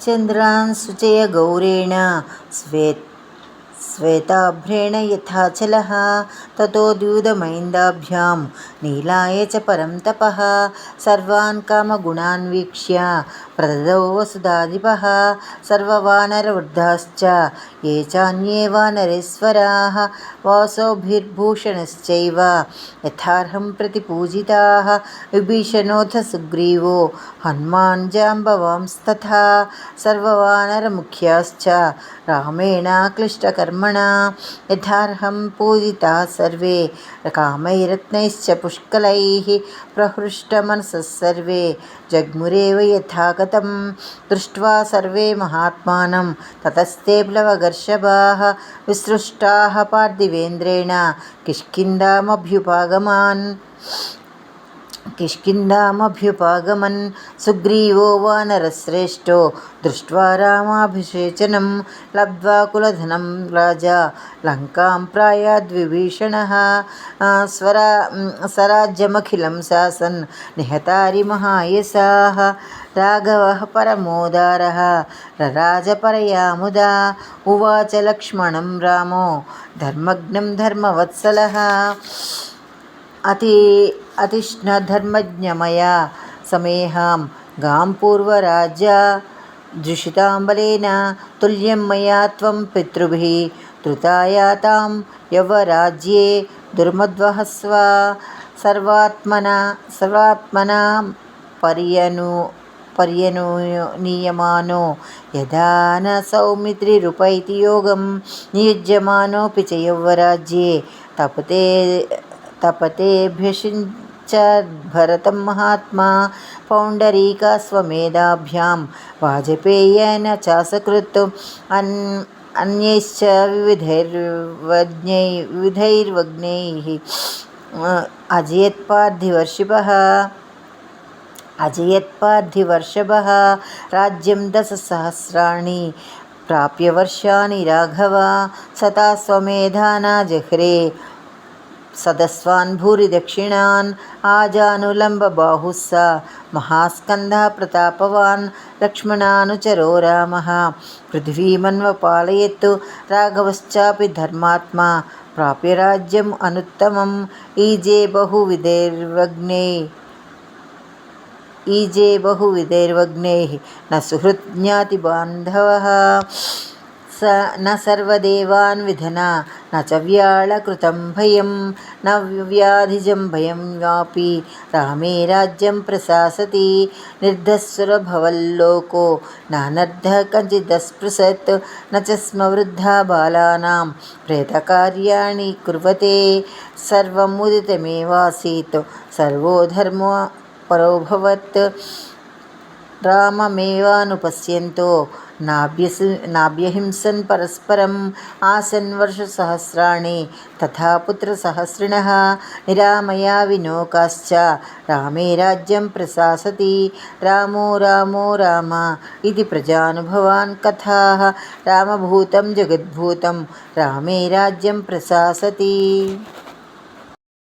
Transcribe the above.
चन्द्रान् सुचय गौरेण श्वेताभ्रेण यथाचलः ततो द्यूतमैन्दाभ्यां नीलाय च परं तपः सर्वान् कामगुणान् वीक्ष्य प्रददौ वसुधाधिपः सर्ववानरवृद्धाश्च ये चान्ये वानरेश्वराः वासोभिर्भूषणश्चैव यथार्हं प्रतिपूजिताः विभीषणोऽथ सुग्रीवो हनुमान् जाम्बवांस्तथा सर्ववानरमुख्याश्च रामेण क्लिष्टकर्मणा यथार्हं पूजिताः सर्वे कामैरत्नैश्च पुष्कलैः प्रहृष्टमनसः सर्वे जग्मुरेव यथागतं दृष्ट्वा सर्वे महात्मानं ततस्ते प्लवगर्षभाः विसृष्टाः पार्थिवेन्द्रेण किष्किन्धामभ्युपागमन् सुग्रीवो वानरश्रेष्ठो दृष्ट्वा रामाभिषेचनं लब्ध्वा कुलधनं राजा लङ्कां प्रायाद्विभीषणः स्वराज्यमखिलं शासन् निहतारिमहायसाः राघवः परमोदारः रराजपरया मुदा उवाच लक्ष्मणं रामो धर्मज्ञं धर्मवत्सलः अतिष्णधर्मज्ञमया समेहां गां पूर्वराज्या जुषिताम्बलेन तुल्यं मया त्वं पितृभिः धृतायातां यवराज्ये दुर्मद्वहस्व सर्वात्मना पर्यनुनीयमानो यदा न सौमित्रिरुपैति योगं नियुज्यमानोऽपि च यौवराज्ये तपतेभ्यषिञ्च भरतं महात्मा पौण्डरीकास्वमेधाभ्यां वाजपेयेन चासकृत् अन्यैश्च विविधैर्वग्नैः अजयत्पार्थिवर्षभः राज्यं दशसहस्राणि प्राप्य वर्षाणि राघव सतास्वमेधाना जह्रे सदस्वान् भूरि दक्षिणान् आजानुलम्बबाहुः स महास्कन्धः प्रतापवान् लक्ष्मणानुचरो रामः पृथ्वीमन्वपालयत् राघवश्चापि धर्मात्मा प्राप्य राज्यम् अनुत्तमम् ईजे बहुविधैर्वग्नैः न सुहृत् ज्ञातिबान्धवः न सर्वदेवान् विधना न च व्याळकृतं भयं न व्याधिजं भयं वापि रामे राज्यं प्रशासति निर्धस्सुरभवल्लोको नानर्धः कञ्चिदस्पृशत् न च स्म वृद्धा बालानां प्रेतकार्याणि कुर्वते सर्वम् उदितमेवासीत् सर्वो धर्मो परोऽभवत् राममेवानुपश्यन्तो नाभ्यहिंसन् परस्परम् आसन् वर्षसहस्राणि तथा पुत्रसहस्रिणः निरामया विनोकाश्च रामे राज्यं प्रशासति रामो राम इति प्रजानुभवान् कथाः रामभूतं जगद्भूतं रामे राज्यं प्रशासति।